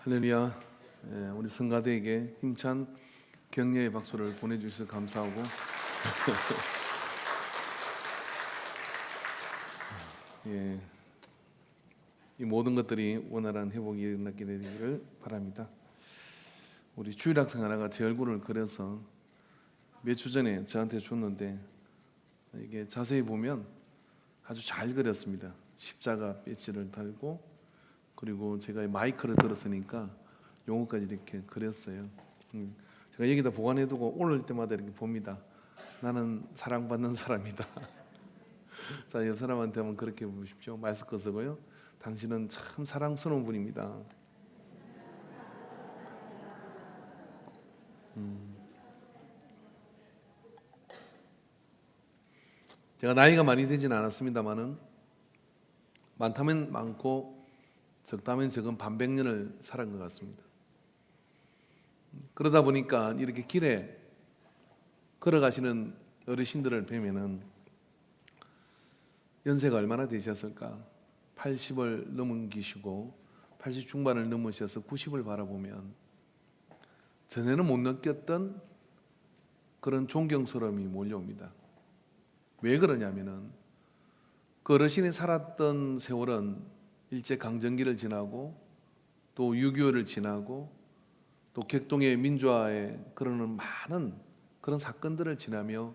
할렐루야. 우리 성가대에게 힘찬 격려의 박수를 보내주셔서 감사하고 이 모든 것들이 원활한 회복이 일어나게 되기를 바랍니다. 우리 주일학생 하나가 제 얼굴을 그려서 몇 주 전에 저한테 줬는데, 이게 자세히 보면 아주 잘 그렸습니다. 십자가 배지를 달고, 그리고 제가 마이크를 들었으니까 용어까지 이렇게 그렸어요. 제가 여기다 보관해두고 올릴 때마다 이렇게 봅니다. 나는 사랑받는 사람이다. 자, 옆 사람한테 한번 그렇게 보십시오. 마스크 쓰고요. 당신은 참 사랑스러운 분입니다. 제가 나이가 많이 되진 않았습니다만은 많다면 많고 적다면 적은 반백년을 살은 것 같습니다. 그러다 보니까 이렇게 길에 걸어가시는 어르신들을 뵈면은 연세가 얼마나 되셨을까? 80을 넘으시고 80 중반을 넘으셔서 90을 바라보면 전에는 못 느꼈던 그런 존경스러움이 몰려옵니다. 왜 그러냐면은 그 어르신이 살았던 세월은 일제강점기를 지나고 또 6.25를 지나고 또 객동의 민주화에 그러는 많은 그런 사건들을 지나며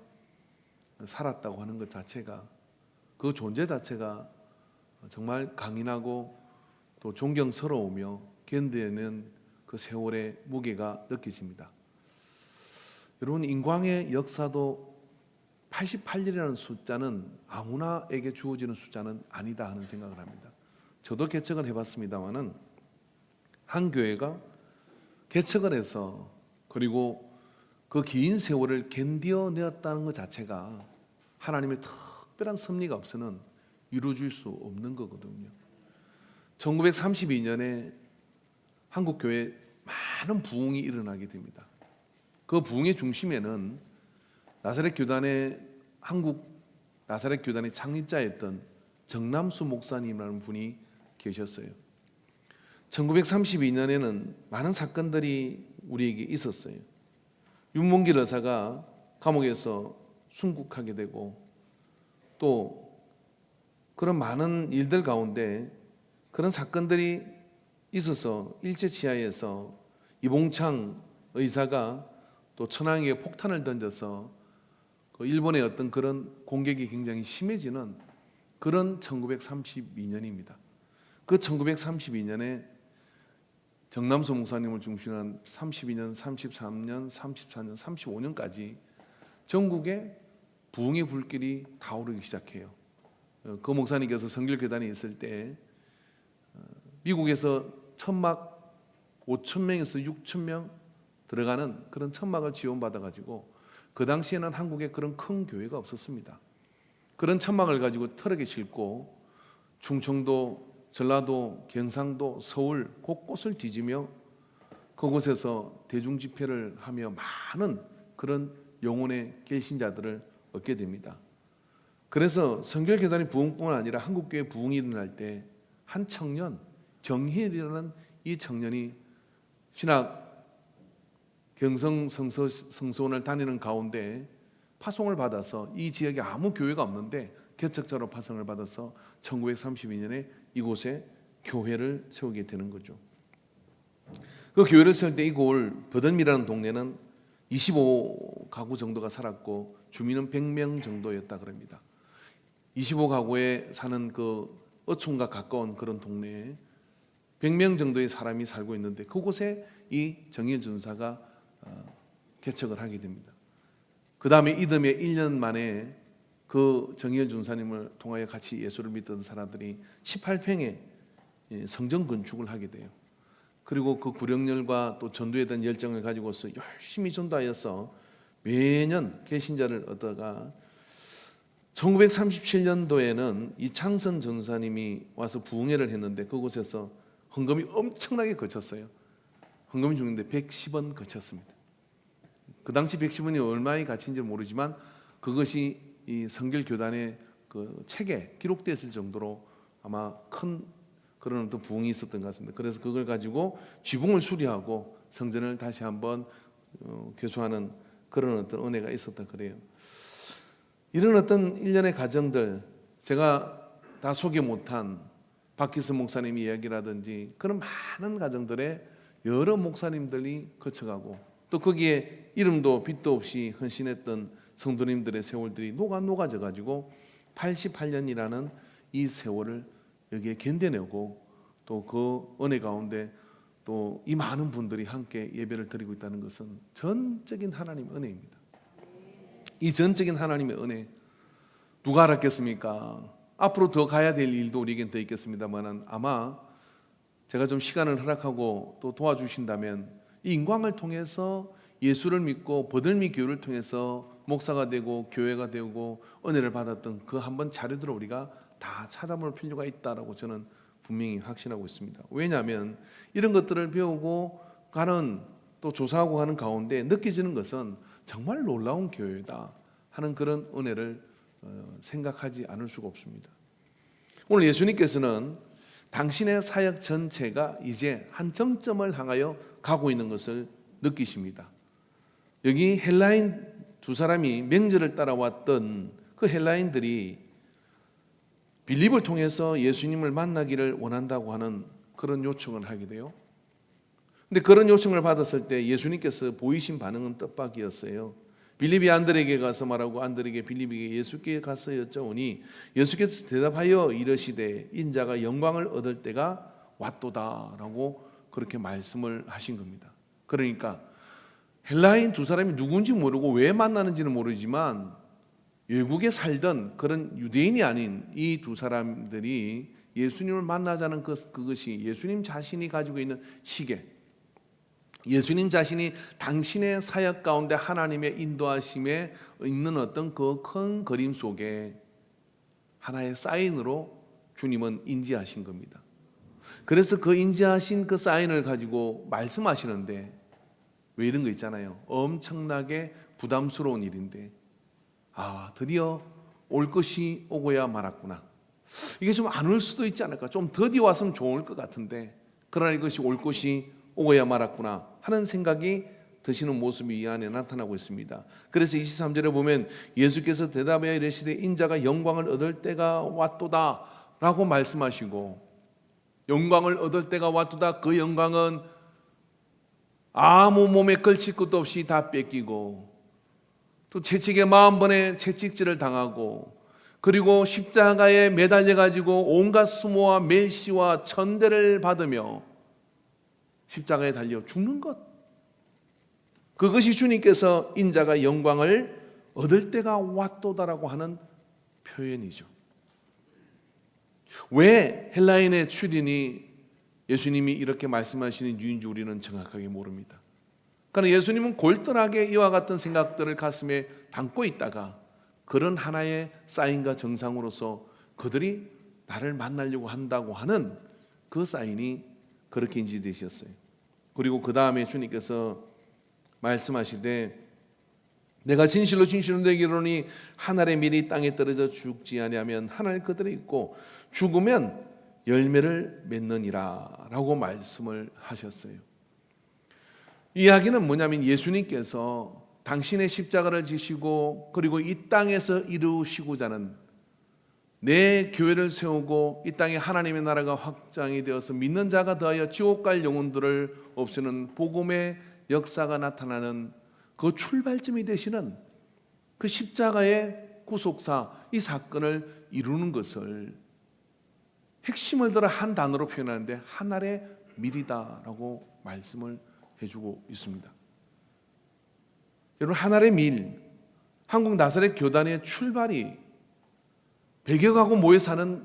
살았다고 하는 것 자체가, 그 존재 자체가 정말 강인하고 또 존경스러우며 견뎌내는 그 세월의 무게가 느껴집니다. 여러분, 인광의 역사도 88이라는 숫자는 아무나에게 주어지는 숫자는 아니다 하는 생각을 합니다. 저도 개척을 해봤습니다만은 한 교회가 개척을 해서 그리고 그 긴 세월을 견뎌내었다는 것 자체가 하나님의 특별한 섭리가 없이는 이루어질 수 없는 거거든요. 1932년에 한국 교회에 많은 부흥이 일어나게 됩니다. 그 부흥의 중심에는 나사렛 교단의 한국 나사렛 교단의 창립자였던 정남수 목사님이라는 분이 계셨어요. 1932년에는 많은 사건들이 우리에게 있었어요. 윤봉길 의사가 감옥에서 순국하게 되고, 또 그런 많은 일들 가운데 그런 사건들이 있어서 일제치하에서 이봉창 의사가 또 천황에게 폭탄을 던져서 일본의 어떤 그런 공격이 굉장히 심해지는 그런 1932년입니다. 그 1932년에 정남수 목사님을 중심한 32년, 33년, 34년, 35년까지 전국에 부흥의 불길이 타오르기 시작해요. 그 목사님께서 성결교단에 있을 때 미국에서 천막 5,000명에서 6,000명 들어가는 그런 천막을 지원받아가지고, 그 당시에는 한국에 그런 큰 교회가 없었습니다. 그런 천막을 가지고 트럭에 싣고 충청도, 전라도, 경상도, 서울 곳곳을 뒤지며 그곳에서 대중 집회를 하며 많은 그런 영혼의 개신자들을 얻게 됩니다. 그래서 성결교단의 부흥뿐만 아니라 한국교회 부흥이 일어날 때 한 청년, 정희일이라는 이 청년이 신학 경성 성서원을 다니는 가운데 파송을 받아서, 이 지역에 아무 교회가 없는데 개척자로 파송을 받아서 1932년에 이곳에 교회를 세우게 되는 거죠. 그 교회를 세울 때 이곳 버든미라는 동네는 25가구 정도가 살았고 주민은 100명 정도였다 그럽니다. 25가구에 사는 그 어촌과 가까운 그런 동네에 100명 정도의 사람이 살고 있는데, 그곳에 이 정일 전사가 개척을 하게 됩니다. 그 다음에 이듬해 1년 만에 그 정일 전사님을 통하여 같이 예수를 믿던 사람들이 18평의 성전 건축을 하게 돼요. 그리고 그 구령열과 또 전도에 대한 열정을 가지고서 열심히 전도하여서 매년 개신자를 얻다가 1937년도에는 이 창선 전사님이 와서 부흥회를 했는데, 그곳에서 헌금이 엄청나게 거쳤어요. 헌금이 중인데 110원 거쳤습니다. 그 당시 110원이 얼마의 가치인지 모르지만 그것이 이 성결교단의 그 책에 기록되었을 정도로 아마 큰 그런 어떤 부흥이 있었던 것 같습니다. 그래서 그걸 가지고 지붕을 수리하고 성전을 다시 한번 개수하는 그런 어떤 은혜가 있었다 그래요. 이런 어떤 일련의 과정들, 제가 다 소개 못한 박기스 목사님 이야기라든지 그런 많은 과정들에 여러 목사님들이 거쳐가고 또 거기에 이름도 빛도 없이 헌신했던 성도님들의 세월들이 녹아져 가지고 88년이라는 이 세월을 여기에 견뎌내고 또 그 은혜 가운데 또 이 많은 분들이 함께 예배를 드리고 있다는 것은 전적인 하나님의 은혜입니다. 이 전적인 하나님의 은혜 누가 알았겠습니까? 앞으로 더 가야 될 일도 우리에겐 더 있겠습니다만 아마 제가 좀 시간을 허락하고 또 도와주신다면 이 인광을 통해서 예수를 믿고 버들미 교회를 통해서 목사가 되고 교회가 되고 은혜를 받았던 그 한번 자료들을 우리가 다 찾아볼 필요가 있다라고 저는 분명히 확신하고 있습니다. 왜냐하면 이런 것들을 배우고 가는 또 조사하고 하는 가운데 느껴지는 것은 정말 놀라운 교회다 하는 그런 은혜를 생각하지 않을 수가 없습니다. 오늘 예수님께서는 당신의 사역 전체가 이제 한 정점을 향하여 가고 있는 것을 느끼십니다. 여기 헬라인 두 사람이 명절을 따라왔던 그 헬라인들이 빌립을 통해서 예수님을 만나기를 원한다고 하는 그런 요청을 하게 돼요. 근데 그런 요청을 받았을 때 예수님께서 보이신 반응은 뜻밖이었어요. 빌립이 안드레에게 가서 말하고 안드레에게 빌립에게 예수께 가서 여쭤오니 예수께서 대답하여 이르시되 인자가 영광을 얻을 때가 왔도다라고 그렇게 말씀을 하신 겁니다. 그러니까 헬라인 두 사람이 누군지 모르고 왜 만나는지는 모르지만 외국에 살던 그런 유대인이 아닌 이 두 사람들이 예수님을 만나자는 그것이 예수님 자신이 가지고 있는 시계, 예수님 자신이 당신의 사역 가운데 하나님의 인도하심에 있는 어떤 그 큰 그림 속에 하나의 사인으로 주님은 인지하신 겁니다. 그래서 그 인지하신 그 사인을 가지고 말씀하시는데 왜 이런 거 있잖아요. 엄청나게 부담스러운 일인데 드디어 올 것이 오고야 말았구나. 이게 좀 안 올 수도 있지 않을까. 좀 더디 왔으면 좋을 것 같은데 그러나 이것이 올 것이 오고야 말았구나 하는 생각이 드시는 모습이 이 안에 나타나고 있습니다. 그래서 23절에 보면 예수께서 대답하여 이르시되 인자가 영광을 얻을 때가 왔도다 라고 말씀하시고 영광을 얻을 때가 왔도다. 그 영광은 아무 몸에 걸칠 것도 없이 다 뺏기고 또 채찍에 40번의 채찍질을 당하고 그리고 십자가에 매달려 가지고 온갖 수모와 멸시와 천대를 받으며 십자가에 달려 죽는 것, 그것이 주님께서 인자가 영광을 얻을 때가 왔도다라고 하는 표현이죠. 왜 헬라인의 출인이 예수님이 이렇게 말씀하시는 이유인지 우리는 정확하게 모릅니다. 그러나 예수님은 골똘하게 이와 같은 생각들을 가슴에 담고 있다가 그런 하나의 사인과 정상으로서 그들이 나를 만나려고 한다고 하는 그 사인이 그렇게 인지되셨어요. 그리고 그 다음에 주님께서 말씀하시되 내가 진실로 진실로 내게 이르노니 한 알의 밀이 땅에 떨어져 죽지 아니하면 한 알 그대로 있고 죽으면 열매를 맺느니라 라고 말씀을 하셨어요. 이 이야기는 뭐냐면 예수님께서 당신의 십자가를 지시고 그리고 이 땅에서 이루시고자 하는 내 교회를 세우고 이 땅에 하나님의 나라가 확장이 되어서 믿는 자가 더하여 지옥 갈 영혼들을 없애는 복음의 역사가 나타나는 그 출발점이 되시는 그 십자가의 구속사, 이 사건을 이루는 것을 핵심을 들어 한 단어로 표현하는데 한 알의 밀이다라고 말씀을 해주고 있습니다. 여러분, 한 알의 밀, 한국 나사렛 교단의 출발이 100여 가구 모여 사는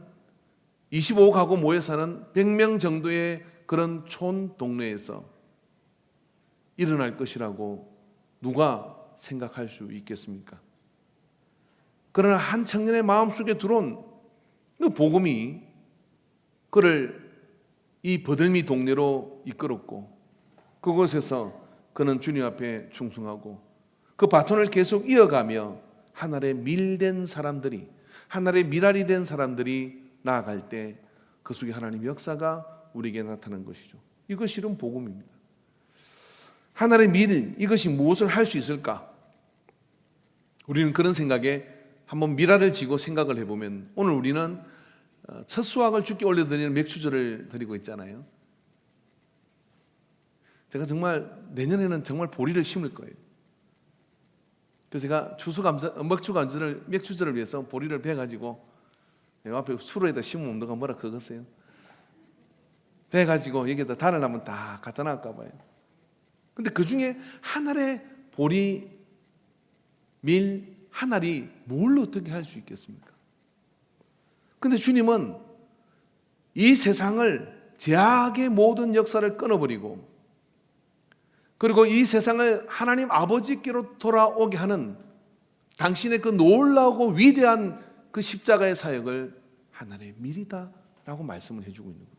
25가구 모여 사는 100명 정도의 그런 촌 동네에서 일어날 것이라고 누가 생각할 수 있겠습니까? 그러나 한 청년의 마음속에 들어온 그 복음이 그를 이 버들미 동네로 이끌었고 그곳에서 그는 주님 앞에 충성하고 그 바톤을 계속 이어가며 하늘에 밀된 사람들이, 하늘에 밀알이 된 사람들이 나아갈 때 그 속에 하나님의 역사가 우리에게 나타나는 것이죠. 이것이 이런 복음입니다. 하나님의 미래, 이것이 무엇을 할 수 있을까? 우리는 그런 생각에 한번 미라를 지고 생각을 해보면, 오늘 우리는 첫 수확을 주께 올려드리는 맥주절을 드리고 있잖아요. 제가 정말 내년에는 정말 보리를 심을 거예요. 그래서 제가 맥주절을 위해서 보리를 베가지고 앞에 수로에다 심으면 누가 뭐라 그러겠어요? 베가지고 여기다 달을 한번 다 갖다 놔까 봐요. 근데 그 중에 한 알의 보리, 밀, 한 알이 뭘 어떻게 할 수 있겠습니까? 근데 주님은 이 세상을, 제약의 모든 역사를 끊어버리고, 그리고 이 세상을 하나님 아버지께로 돌아오게 하는 당신의 그 놀라우고 위대한 그 십자가의 사역을 하나님의 밀이다라고 말씀을 해주고 있는 겁니다.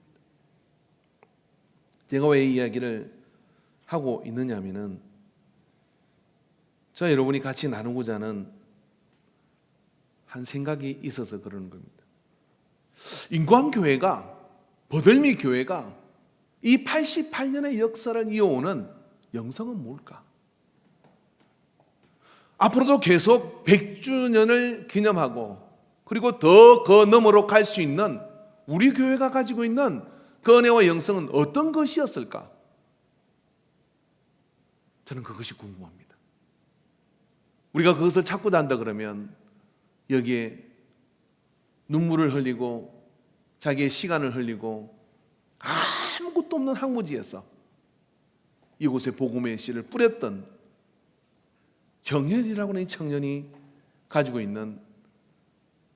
제가 왜 이 이야기를 하고 있느냐 하면은, 저 여러분이 같이 나누고자 하는 한 생각이 있어서 그러는 겁니다. 인광교회가, 버들미 교회가 이 88년의 역사를 이어오는 영성은 뭘까? 앞으로도 계속 100주년을 기념하고, 그리고 더 그 너머로 갈 수 있는 우리 교회가 가지고 있는 그 은혜와 영성은 어떤 것이었을까? 저는 그것이 궁금합니다. 우리가 그것을 찾고자 한다 그러면 여기에 눈물을 흘리고 자기의 시간을 흘리고 아무것도 없는 황무지에서 이곳에 복음의 씨를 뿌렸던 정열이라고 하는 이 청년이 가지고 있는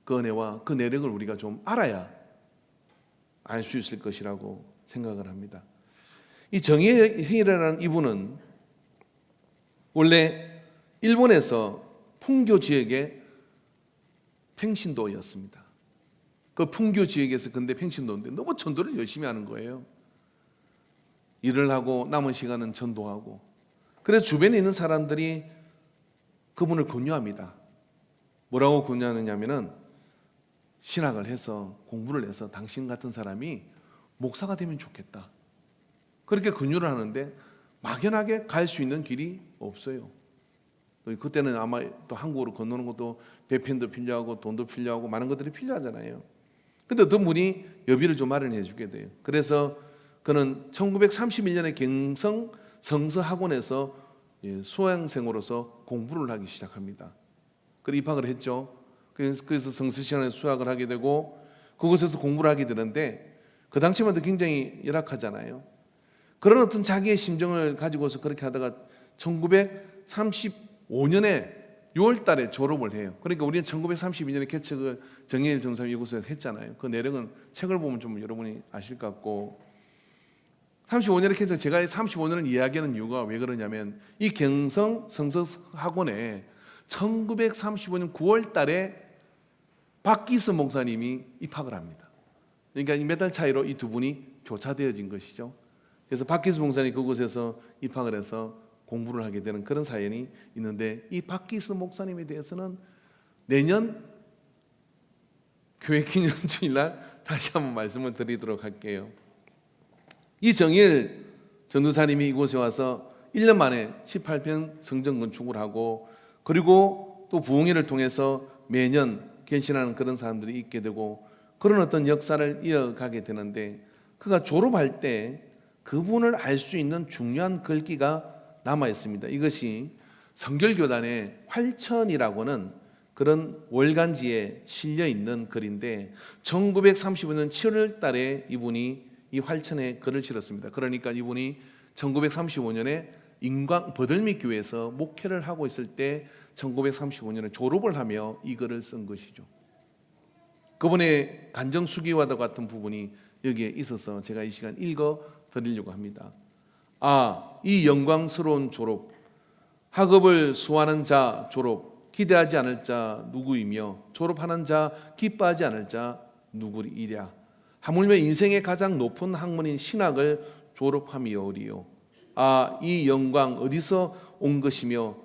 그 은혜와 그 내력을 우리가 좀 알아야 알 수 있을 것이라고 생각을 합니다. 이 정열이라는 이분은 원래 일본에서 풍교 지역의 팽신도였습니다. 그 풍교 지역에서 근데 팽신도인데 너무 전도를 열심히 하는 거예요. 일을 하고 남은 시간은 전도하고. 그래서 주변에 있는 사람들이 그분을 권유합니다. 뭐라고 권유하느냐면은, 신학을 해서 공부를 해서 당신 같은 사람이 목사가 되면 좋겠다. 그렇게 권유를 하는데 막연하게 갈 수 있는 길이 없어요. 그때는 아마 또 한국으로 건너는 것도 배편도 필요하고 돈도 필요하고 많은 것들이 필요하잖아요. 근데 어떤 분이 여비를 좀 마련해 주게 돼요. 그래서 그는 1931년에 경성 성서학원에서 수강생으로서 공부를 하기 시작합니다. 그래서 입학을 했죠. 그래서 성서시간에 수학을 하게 되고 그곳에서 공부를 하게 되는데, 그 당시만 해도 굉장히 열악하잖아요. 그런 어떤 자기의 심정을 가지고서 그렇게 하다가 1935년에 6월 달에 졸업을 해요. 그러니까 우리는 1932년에 개척을 정의일 정사위 이곳에서 했잖아요. 그 내력은 책을 보면 좀 여러분이 아실 것 같고, 35년에 개척, 제가 35년을 이야기하는 이유가 왜 그러냐면, 이 경성 성서학원에 1935년 9월 달에 박기스 목사님이 입학을 합니다. 그러니까 몇 달 차이로 이 두 분이 교차되어진 것이죠. 그래서 박기스 목사님이 그곳에서 입학을 해서 공부를 하게 되는 그런 사연이 있는데, 이 박기스 목사님에 대해서는 내년 교회 기념주일날 다시 한번 말씀을 드리도록 할게요. 이 정일 전도사님이 이곳에 와서 1년 만에 18평 성전 건축을 하고, 그리고 또 부흥회를 통해서 매년 견신하는 그런 사람들이 있게 되고, 그런 어떤 역사를 이어가게 되는데, 그가 졸업할 때 그분을 알 수 있는 중요한 글귀가 남아 있습니다. 이것이 성결교단의 활천이라고는 그런 월간지에 실려 있는 글인데, 1935년 7월 달에 이분이 이 활천에 글을 실었습니다. 그러니까 이분이 1935년에 버들미 교회에서 목회를 하고 있을 때 1935년에 졸업을 하며 이 글을 쓴 것이죠. 그분의 간정수기와도 같은 부분이 여기에 있어서 제가 이 시간 읽어 드리려고 합니다. 이 영광스러운 졸업, 학업을 수호하는 자 졸업, 기대하지 않을 자 누구이며 졸업하는 자 기뻐하지 않을 자 누구이랴. 하물며 인생의 가장 높은 학문인 신학을 졸업함이오리요. 이 영광 어디서 온 것이며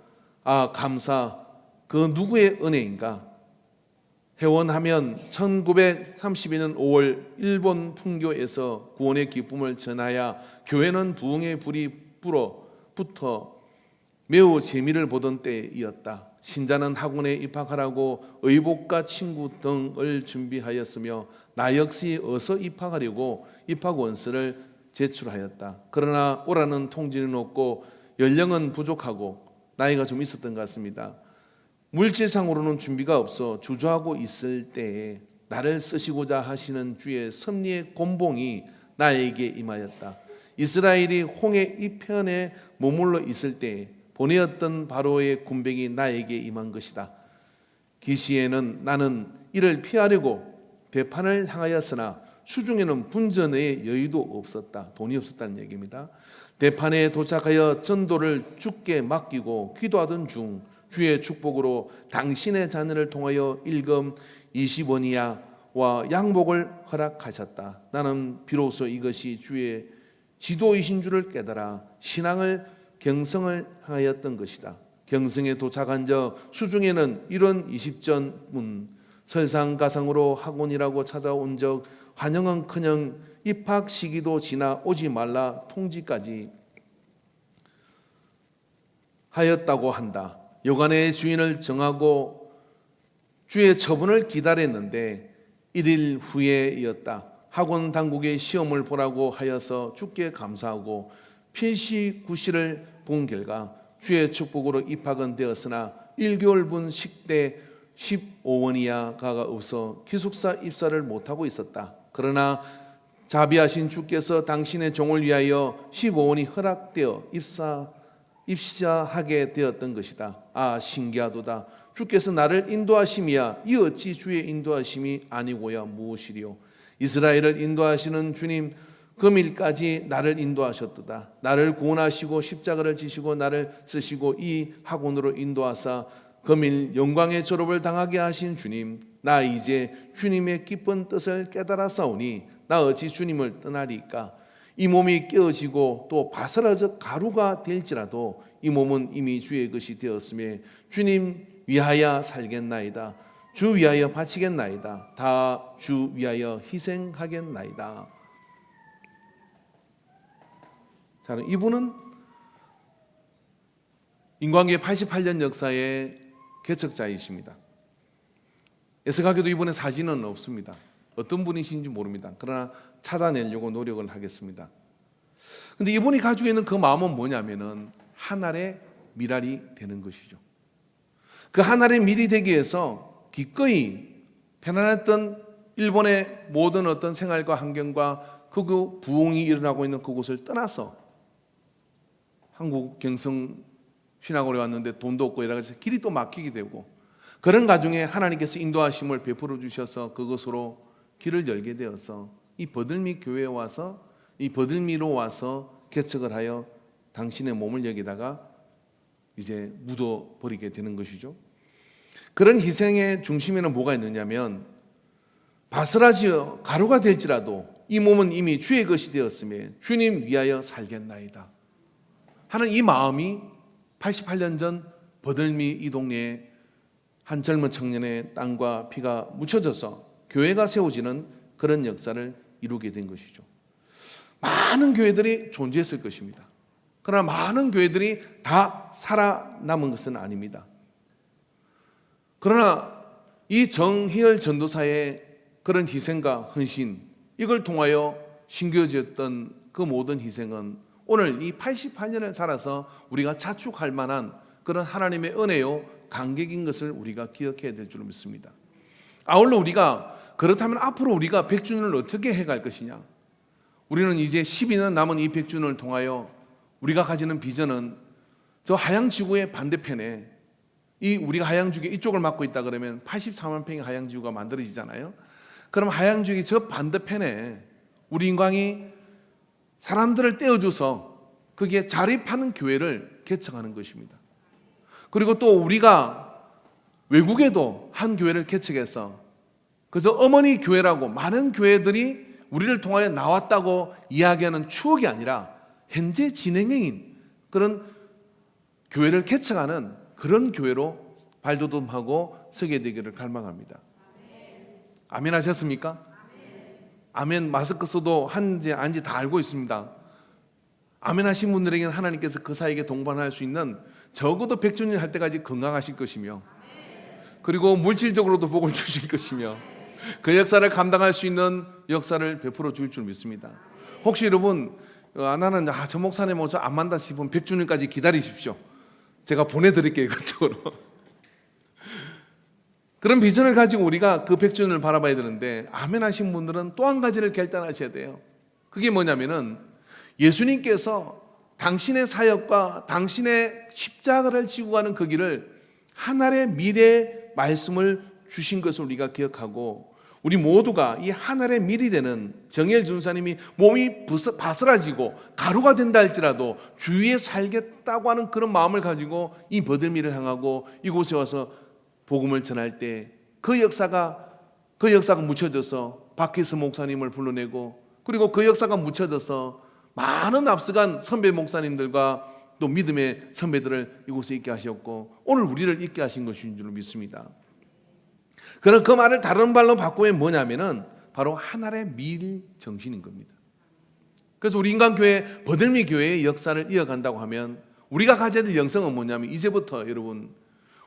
감사 그 누구의 은혜인가? 회원하면 1932년 5월 일본 풍교에서 구원의 기쁨을 전하여 교회는 부흥의 불이 붙어 매우 재미를 보던 때이었다. 신자는 학원에 입학하라고 의복과 친구 등을 준비하였으며 나 역시 어서 입학하려고 입학 원서를 제출하였다. 그러나 오라는 통지는 없고 연령은 부족하고 나이가 좀 있었던 것 같습니다. 물질상으로는 준비가 없어 주저하고 있을 때에 나를 쓰시고자 하시는 주의 섭리의 곤봉이 나에게 임하였다. 이스라엘이 홍해 이편에 머물러 있을 때에 보내었던 바로의 군병이 나에게 임한 것이다. 기시에는 나는 이를 피하려고 대판을 향하였으나 수중에는 분전의 여유도 없었다. 돈이 없었다는 얘기입니다. 대판에 도착하여 전도를 주께 맡기고 기도하던 중 주의 축복으로 당신의 자녀를 통하여 일금 20원이야와 양복을 허락하셨다. 나는 비로소 이것이 주의 지도이신 줄을 깨달아 신앙을 경성을 하였던 것이다. 경성에 도착한 저 수중에는 이런 20전 설상가상으로 학원이라고 찾아온 적 환영은커녕 입학 시기도 지나 오지 말라 통지까지 하였다고 한다. 여관의 주인을 정하고 주의 처분을 기다렸는데 1일 후에였다. 학원 당국의 시험을 보라고 하여서 주께 감사하고 필시 구시를 본 결과 주의 축복으로 입학은 되었으나 1개월분 식대 15원이야가 없어 기숙사 입사를 못하고 있었다. 그러나 자비하신 주께서 당신의 종을 위하여 15원이 허락되어 입시하게 되었던 것이다. 아, 신기하도다. 주께서 나를 인도하심이야 이 어찌 주의 인도하심이 아니고야 무엇이리요. 이스라엘을 인도하시는 주님 금일까지 나를 인도하셨도다. 나를 구원하시고 십자가를 지시고 나를 쓰시고 이 학원으로 인도하사 금일 영광의 졸업을 당하게 하신 주님, 나 이제 주님의 기쁜 뜻을 깨달았사오니 나 어찌 주님을 떠나리까. 이 몸이 깨어지고 또 바스라져 가루가 될지라도 이 몸은 이미 주의 것이 되었음에 주님 위하여 살겠나이다. 주 위하여 바치겠나이다. 다 주 위하여 희생하겠나이다. 자, 이분은 인광계 88년 역사의 개척자이십니다. 애석하게도 이분의 사진은 없습니다. 어떤 분이신지 모릅니다. 그러나 찾아내려고 노력을 하겠습니다. 그런데 이분이 가지고 있는 그 마음은 뭐냐면은 하늘의 미랄이 되는 것이죠. 그 하늘의 밀이 되기 위해서 기꺼이 편안했던 일본의 모든 어떤 생활과 환경과 그 부흥이 일어나고 있는 그곳을 떠나서 한국 경성 신학원에 왔는데 돈도 없고 이래서 길이 또 막히게 되고 그런 가중에 하나님께서 인도하심을 베풀어 주셔서 그것으로 길을 열게 되어서 이 버들미 교회에 와서 이 버들미로 와서 개척을 하여 당신의 몸을 여기다가 이제 묻어 버리게 되는 것이죠. 그런 희생의 중심에는 뭐가 있느냐면 바스라지어 가루가 될지라도 이 몸은 이미 주의 것이 되었으며 주님 위하여 살겠나이다 하는 이 마음이 88년 전 버들미 이 동네에 한 젊은 청년의 땀과 피가 묻혀져서 교회가 세워지는 그런 역사를 이루게 된 것이죠. 많은 교회들이 존재했을 것입니다. 그러나 많은 교회들이 다 살아남은 것은 아닙니다. 그러나 이 정희열 전도사의 그런 희생과 헌신, 이걸 통하여 심겨졌던 그 모든 희생은 오늘 이 88년을 살아서 우리가 자축할 만한 그런 하나님의 은혜요 감격인 것을 우리가 기억해야 될 줄 믿습니다. 아울러 우리가 그렇다면 앞으로 우리가 100주년을 어떻게 해갈 것이냐. 우리는 이제 12년 남은 이 100주년을 통하여 우리가 가지는 비전은 저 하양지구의 반대편에 이 우리가 하양지구 이쪽을 맡고 있다 그러면 84만 평의 하양지구가 만들어지잖아요. 그럼 하양지구 저 반대편에 우리 인광이 사람들을 떼어줘서 거기에 자립하는 교회를 개척하는 것입니다. 그리고 또 우리가 외국에도 한 교회를 개척해서 그래서 어머니 교회라고 많은 교회들이 우리를 통하여 나왔다고 이야기하는 추억이 아니라 현재 진행형인 그런 교회를 개척하는 그런 교회로 발돋움하고 서게 되기를 갈망합니다. 아멘 하셨습니까? 아멘. 마스크 써도 한지 안지 다 알고 있습니다. 아멘 하신 분들에게는 하나님께서 그 사이에 동반할 수 있는 적어도 100주년 할 때까지 건강하실 것이며, 그리고 물질적으로도 복을 주실 것이며, 그 역사를 감당할 수 있는 역사를 베풀어 주실 줄 믿습니다. 혹시 여러분 나는 저 목사님 저 안 만다 싶으면 100주년까지 기다리십시오. 제가 보내드릴게요. 그쪽으로. 그런 비전을 가지고 우리가 그 100주년을 바라봐야 되는데, 아멘 하신 분들은 또 한 가지를 결단하셔야 돼요. 그게 뭐냐면은 예수님께서 당신의 사역과 당신의 십자가를 지고 가는 그 길을 하늘의 미래의 말씀을 주신 것을 우리가 기억하고, 우리 모두가 이 하늘의 미리 되는 정엘 준사님이 몸이 바스라지고 가루가 된다 할지라도 주위에 살겠다고 하는 그런 마음을 가지고 이 버들미를 향하고 이곳에 와서 복음을 전할 때 그 역사가 묻혀져서 박히스 목사님을 불러내고, 그리고 그 역사가 묻혀져서 많은 앞서간 선배 목사님들과 또 믿음의 선배들을 이곳에 있게 하셨고, 오늘 우리를 있게 하신 것인 줄 믿습니다. 그럼 그 말을 다른 말로 바꾸면 뭐냐면은 바로 하늘의 미일 정신인 겁니다. 그래서 우리 인간교회 버들미 교회의 역사를 이어간다고 하면 우리가 가져야 될 영성은 뭐냐면, 이제부터 여러분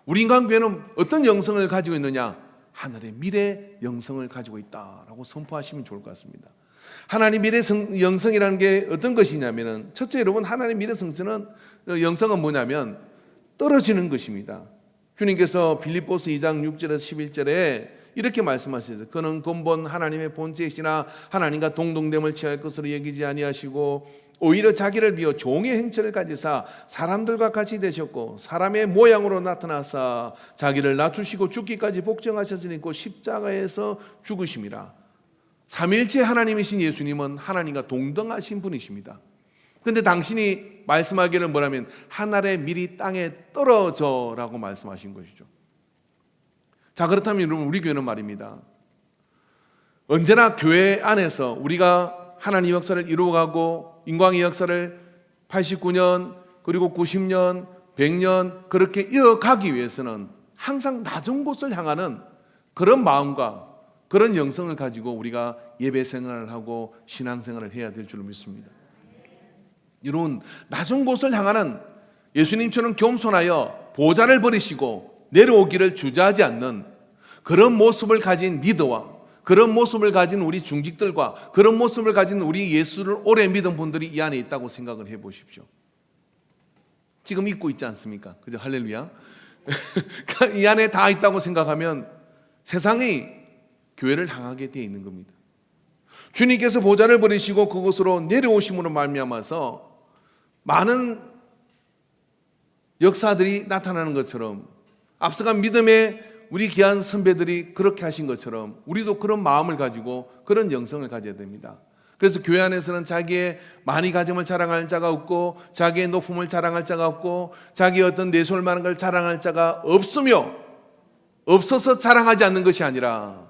우리 인간교회는 어떤 영성을 가지고 있느냐? 하늘의 미래 영성을 가지고 있다라고 선포하시면 좋을 것 같습니다. 하나님 미래 영성이라는 게 어떤 것이냐면은, 첫째 여러분, 하나님 미래 영성은 뭐냐면 떨어지는 것입니다. 주님께서 빌립보서 2장 6절에서 11절에 이렇게 말씀하셨어요. 그는 근본 하나님의 본체이시나 하나님과 동등됨을 취할 것으로 여기지 아니하시고 오히려 자기를 비워 종의 행체를 가지사 사람들과 같이 되셨고 사람의 모양으로 나타나사 자기를 낮추시고 죽기까지 복종하셨으니 곧 십자가에서 죽으심이라. 삼일체 하나님이신 예수님은 하나님과 동등하신 분이십니다. 그런데 당신이 말씀하기를 뭐라면 하늘의 밀이 땅에 떨어져 라고 말씀하신 것이죠. 자, 그렇다면 여러분, 우리 교회는 말입니다, 언제나 교회 안에서 우리가 하나님 역사를 이루어가고 인광의 역사를 89년 그리고 90년 100년 그렇게 이어가기 위해서는 항상 낮은 곳을 향하는 그런 마음과 그런 영성을 가지고 우리가 예배 생활을 하고 신앙생활을 해야 될 줄 믿습니다. 이런 낮은 곳을 향하는, 예수님처럼 겸손하여 보좌를 버리시고 내려오기를 주저하지 않는 그런 모습을 가진 리더와 그런 모습을 가진 우리 중직들과 그런 모습을 가진 우리 예수를 오래 믿은 분들이 이 안에 있다고 생각을 해보십시오. 지금 입고 있지 않습니까? 그죠? 할렐루야. 이 안에 다 있다고 생각하면 세상이 교회를 향하게 되어 있는 겁니다. 주님께서 보좌를 버리시고 그곳으로 내려오심으로 말미암아서 많은 역사들이 나타나는 것처럼, 앞서간 믿음의 우리 귀한 선배들이 그렇게 하신 것처럼 우리도 그런 마음을 가지고 그런 영성을 가져야 됩니다. 그래서 교회 안에서는 자기의 많이 가짐을 자랑할 자가 없고 자기의 높음을 자랑할 자가 없고 자기의 어떤 내세울 만한 걸 자랑할 자가 없으며, 없어서 자랑하지 않는 것이 아니라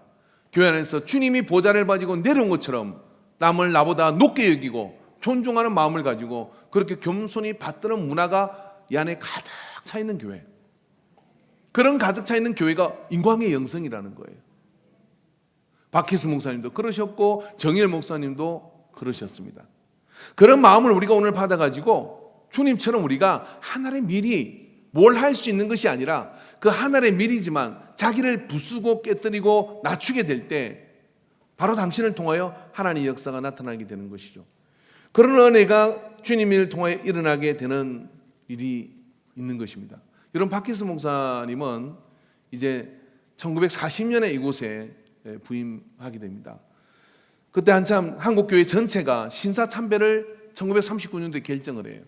교회 안에서 주님이 보좌를 가지고 내려온 것처럼 남을 나보다 높게 여기고 존중하는 마음을 가지고 그렇게 겸손히 받드는 문화가 이 안에 가득 차 있는 교회, 그런 가득 차 있는 교회가 인광의 영성이라는 거예요. 박희스 목사님도 그러셨고 정일 목사님도 그러셨습니다. 그런 마음을 우리가 오늘 받아가지고 주님처럼 우리가 하늘의 미리 뭘 할 수 있는 것이 아니라 그 하늘의 미리지만 자기를 부수고 깨뜨리고 낮추게 될 때 바로 당신을 통하여 하나님의 역사가 나타나게 되는 것이죠. 그런 은혜가 주님을 통하여 일어나게 되는 일이 있는 것입니다. 여러분, 박희스 목사님은 이제 1940년에 이곳에 부임하게 됩니다. 그때 한참 한국교회 전체가 신사참배를 1939년도에 결정을 해요.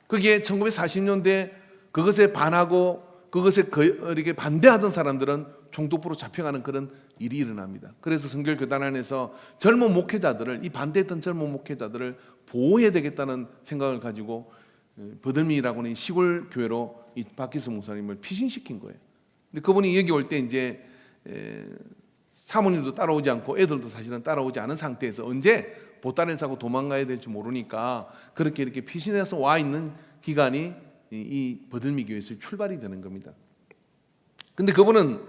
그게 1940년대 그것에 반하고 그것에 이렇게 반대하던 사람들은 총독부로 잡혀가는 그런 일이 일어납니다. 그래서 성결교단 안에서 젊은 목회자들을, 이 반대했던 젊은 목회자들을 보호해야 되겠다는 생각을 가지고 버들미라고 하는 시골 교회로 이 박희스 목사님을 피신시킨 거예요. 근데 그분이 여기 올 때 이제 사모님도 따라오지 않고 애들도 사실은 따라오지 않은 상태에서 언제 보따리를 싸고 도망가야 될지 모르니까 그렇게 이렇게 피신해서 와 있는 기간이 이 버들미 교회에서 출발이 되는 겁니다. 근데 그분은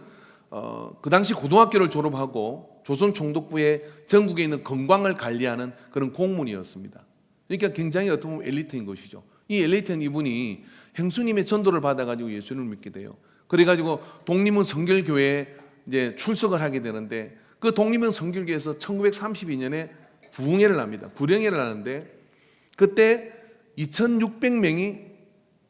그 당시 고등학교를 졸업하고 조선총독부의 전국에 있는 건광을 관리하는 그런 공무원이었습니다. 그러니까 굉장히 어떻게 보면 엘리트인 것이죠. 이 엘리트인 이분이 행수님의 전도를 받아가지고 예수님을 믿게 돼요. 그래가지고 독립문 성결교회에 이제 출석을 하게 되는데, 그 독립문 성결교회에서 1932년에 부흥회를 합니다. 구령회를 하는데, 그때 2,600명이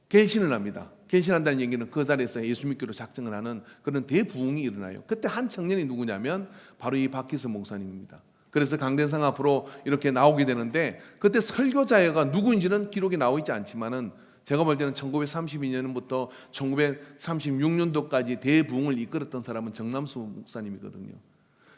결신을 합니다. 결신한다는 얘기는 그 자리에서 예수 믿기로 작정을 하는 그런 대부흥이 일어나요. 그때 한 청년이 누구냐면 바로 이 박기스 목사님입니다. 그래서 강대상 앞으로 이렇게 나오게 되는데, 그때 설교자가 누구인지는 기록이 나와 있지 않지만은 제가 볼 때는 1932년부터 1936년도까지 대부흥을 이끌었던 사람은 정남수 목사님이거든요.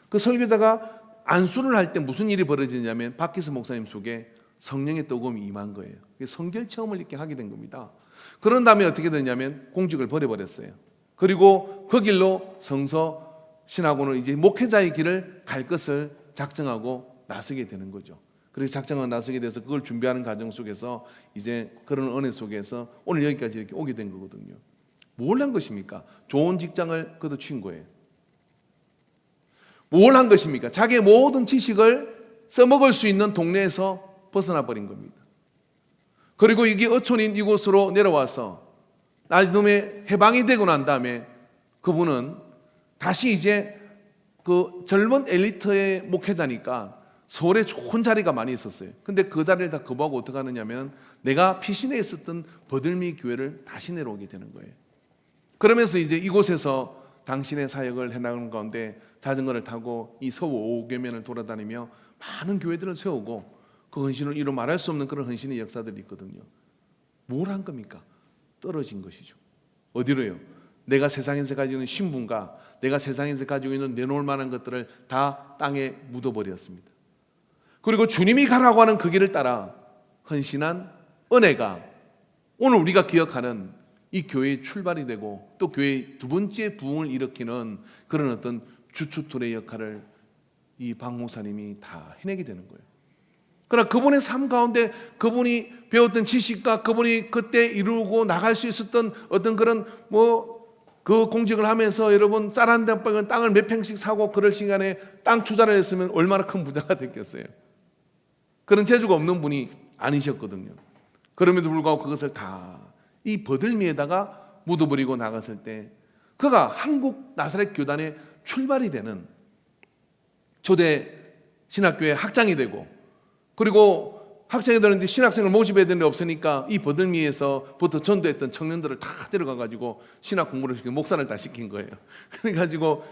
그 설교자가 안수를 할 때 무슨 일이 벌어지냐면 박기스 목사님 속에 성령의 뜨거움이 임한 거예요. 성결 체험을 이렇게 하게 된 겁니다. 그런 다음에 어떻게 되냐면 공직을 버려버렸어요. 그리고 그 길로 성서 신학원을 이제 목회자의 길을 갈 것을 작정하고 나서게 되는 거죠. 그래서 작정하고 나서게 돼서 그걸 준비하는 과정 속에서 이제 그런 은혜 속에서 오늘 여기까지 이렇게 오게 된 거거든요. 뭘 한 것입니까? 좋은 직장을 거둬친 거예요. 뭘 한 것입니까? 자기의 모든 지식을 써먹을 수 있는 동네에서 벗어나 버린 겁니다. 그리고 이게 어촌인 이곳으로 내려와서 나중에 해방이 되고 난 다음에 그분은 다시 이제 그 젊은 엘리트의 목회자니까 서울에 좋은 자리가 많이 있었어요. 근데 그 자리를 다 거부하고 어떻게 하느냐면 내가 피신에 있었던 버들미 교회를 다시 내려오게 되는 거예요. 그러면서 이제 이곳에서 당신의 사역을 해나가는 가운데 자전거를 타고 이 서울 5개면을 돌아다니며 많은 교회들을 세우고 그 헌신을 이루 말할 수 없는 그런 헌신의 역사들이 있거든요. 뭘 한 겁니까? 떨어진 것이죠. 어디로요? 내가 세상에서 가지고 있는 신분과 내가 세상에서 가지고 있는 내놓을 만한 것들을 다 땅에 묻어버렸습니다. 그리고 주님이 가라고 하는 그 길을 따라 헌신한 은혜가 오늘 우리가 기억하는 이 교회의 출발이 되고 또 교회의 두 번째 부흥을 일으키는 그런 어떤 주춧돌의 역할을 이 박 목사님이 다 해내게 되는 거예요. 그러나 그분의 삶 가운데 그분이 배웠던 지식과 그분이 그때 이루고 나갈 수 있었던 어떤 그런 그 공직을 하면서 여러분 쌀 한 대빵은 땅을 몇 평씩 사고 그럴 시간에 땅 투자를 했으면 얼마나 큰 부자가 됐겠어요. 그런 재주가 없는 분이 아니셨거든요. 그럼에도 불구하고 그것을 다 이 버들미에다가 묻어버리고 나갔을 때 그가 한국 나사렛 교단의 출발이 되는 초대 신학교의 학장이 되고, 그리고 학생이 되는데 신학생을 모집해야 되는 데 없으니까 이 버들미에서부터 전도했던 청년들을 다 데려가가지고 신학 공부를 시키고 목사를 다 시킨 거예요. 그래가지고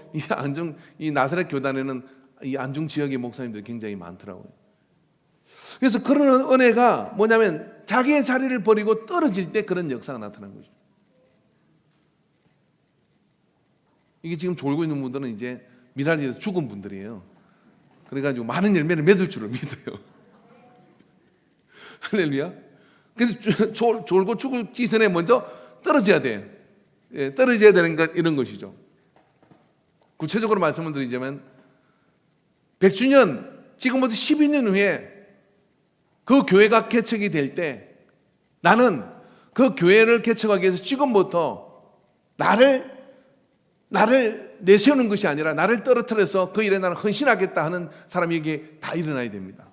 이 나사렛 교단에는 이 안중 지역의 목사님들이 굉장히 많더라고요. 그래서 그런 은혜가 뭐냐면 자기의 자리를 버리고 떨어질 때 그런 역사가 나타난 거죠. 이게 지금 졸고 있는 분들은 이제 미랄리에서 죽은 분들이에요. 그래가지고 많은 열매를 맺을 줄을 믿어요. 할렐루야. 그래서 졸고 죽기 전에 먼저 떨어져야 돼요. 예, 떨어져야 되는 것 이런 것이죠. 구체적으로 말씀을 드리자면 100주년 지금부터 12년 후에 그 교회가 개척이 될 때 나는 그 교회를 개척하기 위해서 지금부터 나를 내세우는 것이 아니라 나를 떨어뜨려서 그 일에 나는 헌신하겠다 하는 사람에게 다 일어나야 됩니다.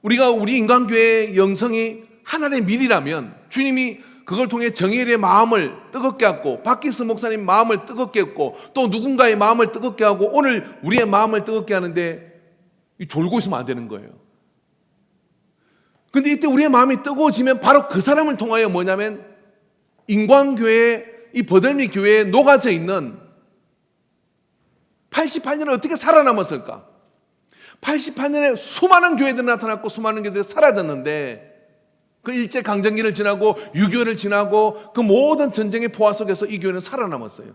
우리 인간교회의 영성이 하나님의 밀이라면 주님이 그걸 통해 정의의 마음을 뜨겁게 하고 박기스 목사님 마음을 뜨겁게 했고 또 누군가의 마음을 뜨겁게 하고 오늘 우리의 마음을 뜨겁게 하는데 졸고 있으면 안 되는 거예요. 그런데 이때 우리의 마음이 뜨거워지면 바로 그 사람을 통하여 뭐냐면 인광교회 이 버들미 교회에 녹아져 있는 88년을 어떻게 살아남았을까? 88년에 수많은 교회들이 나타났고 수많은 교회들이 사라졌는데 그 일제강점기를 지나고 6.25를 지나고 그 모든 전쟁의 포화 속에서 이 교회는 살아남았어요.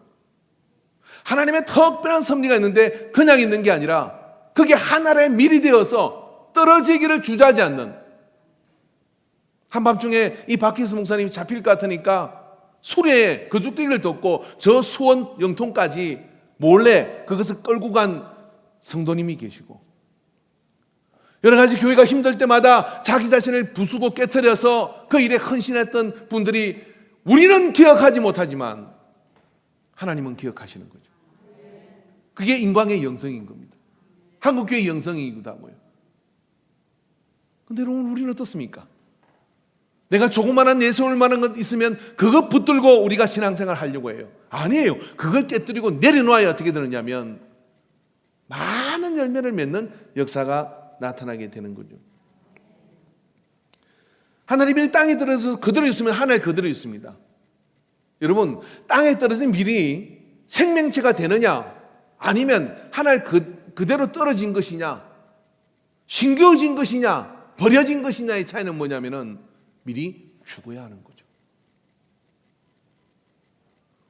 하나님의 특별한 섭리가 있는데 그냥 있는 게 아니라 그게 하나의 밀이 되어서 떨어지기를 주저하지 않는, 한밤중에 이 박희수 목사님이 잡힐 것 같으니까 수레에 그 죽대기를 덮고 저 수원 영통까지 몰래 그것을 끌고 간 성도님이 계시고, 여러 가지 교회가 힘들 때마다 자기 자신을 부수고 깨트려서 그 일에 헌신했던 분들이 우리는 기억하지 못하지만 하나님은 기억하시는 거죠. 그게 인광의 영성인 겁니다. 한국교회의 영성이기도 하고요. 근데 여러분, 우리는 어떻습니까? 내가 조그마한 내세울 만한 것 있으면 그것 붙들고 우리가 신앙생활 하려고 해요. 아니에요. 그걸 깨뜨리고 내려놓아야 어떻게 되느냐면 많은 열매를 맺는 역사가 나타나게 되는 거죠. 하나님이 땅에 떨어져서 그대로 있으면 하나에 그대로 있습니다. 여러분, 땅에 떨어진 밀이 생명체가 되느냐, 아니면 하나에 그대로 떨어진 것이냐, 심겨진 것이냐, 버려진 것이냐의 차이는 뭐냐면은 밀이 죽어야 하는 거죠.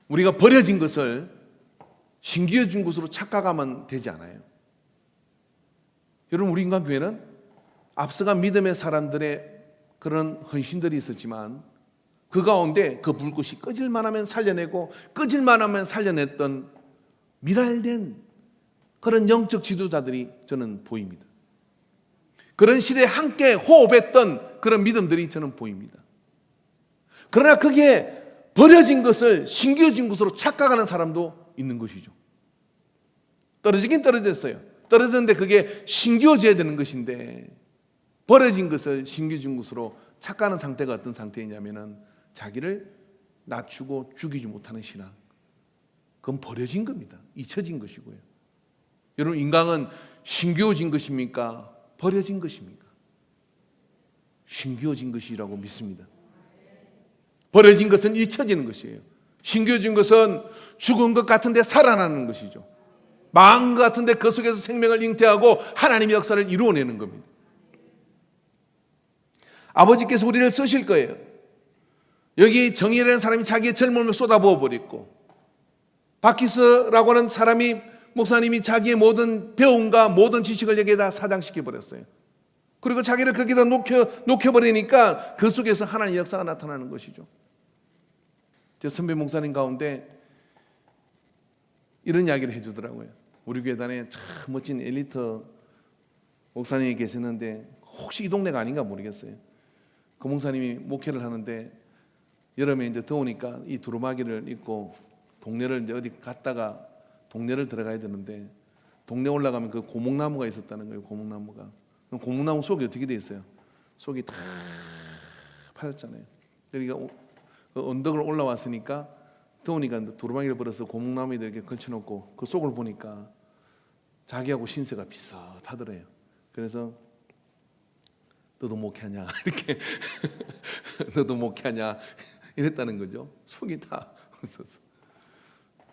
우리가 버려진 것을 심겨진 것으로 착각하면 되지 않아요. 여러분, 우리 인간교회는 앞서간 믿음의 사람들의 그런 헌신들이 있었지만 그 가운데 그 불꽃이 꺼질만 하면 살려내고 꺼질만 하면 살려냈던 미랄된 그런 영적 지도자들이 저는 보입니다. 그런 시대에 함께 호흡했던 그런 믿음들이 저는 보입니다. 그러나 그게 버려진 것을 심겨진 것으로 착각하는 사람도 있는 것이죠. 떨어지긴 떨어졌어요. 떨어졌는데 그게 심겨져야 되는 것인데 버려진 것을 심겨진 것으로 착각하는 상태가 어떤 상태이냐면은 자기를 낮추고 죽이지 못하는 신앙. 그건 버려진 겁니다. 잊혀진 것이고요. 여러분, 인간은 심겨진 것입니까? 버려진 것입니까? 심겨진 것이라고 믿습니다. 버려진 것은 잊혀지는 것이에요. 심겨진 것은 죽은 것 같은데 살아나는 것이죠. 망한 것 같은데 그 속에서 생명을 잉태하고 하나님의 역사를 이루어내는 겁니다. 아버지께서 우리를 쓰실 거예요. 여기 정의라는 사람이 자기의 젊음을 쏟아부어 버렸고, 바키스라고 하는 사람이, 목사님이 자기의 모든 배움과 모든 지식을 여기에다 사장시켜 버렸어요. 그리고 자기를 거기다 녹여버리니까 그 속에서 하나님의 역사가 나타나는 것이죠. 제 선배 목사님 가운데 이런 이야기를 해주더라고요. 우리 교회단에 참 멋진 엘리트 목사님이 계시는데 혹시 이 동네가 아닌가 모르겠어요. 그 목사님이 목회를 하는데 여름에 이제 더우니까 이 두루마기를 입고 동네를 이제 어디 갔다가 동네를 들어가야 되는데 동네 올라가면 그 고목나무가 있었다는 거예요. 고목나무가. 고목나무 속이 어떻게 돼 있어요? 속이 다 파였잖아요. 그러니까 언덕을 올라왔으니까 더우니까 두루마기를 벌어서 고목나무에 이렇게 걸쳐놓고 그 속을 보니까 자기하고 신세가 비슷하더래요. 그래서 너도 목회하냐 이렇게 너도 목회하냐 이랬다는 거죠. 속이 다 없어서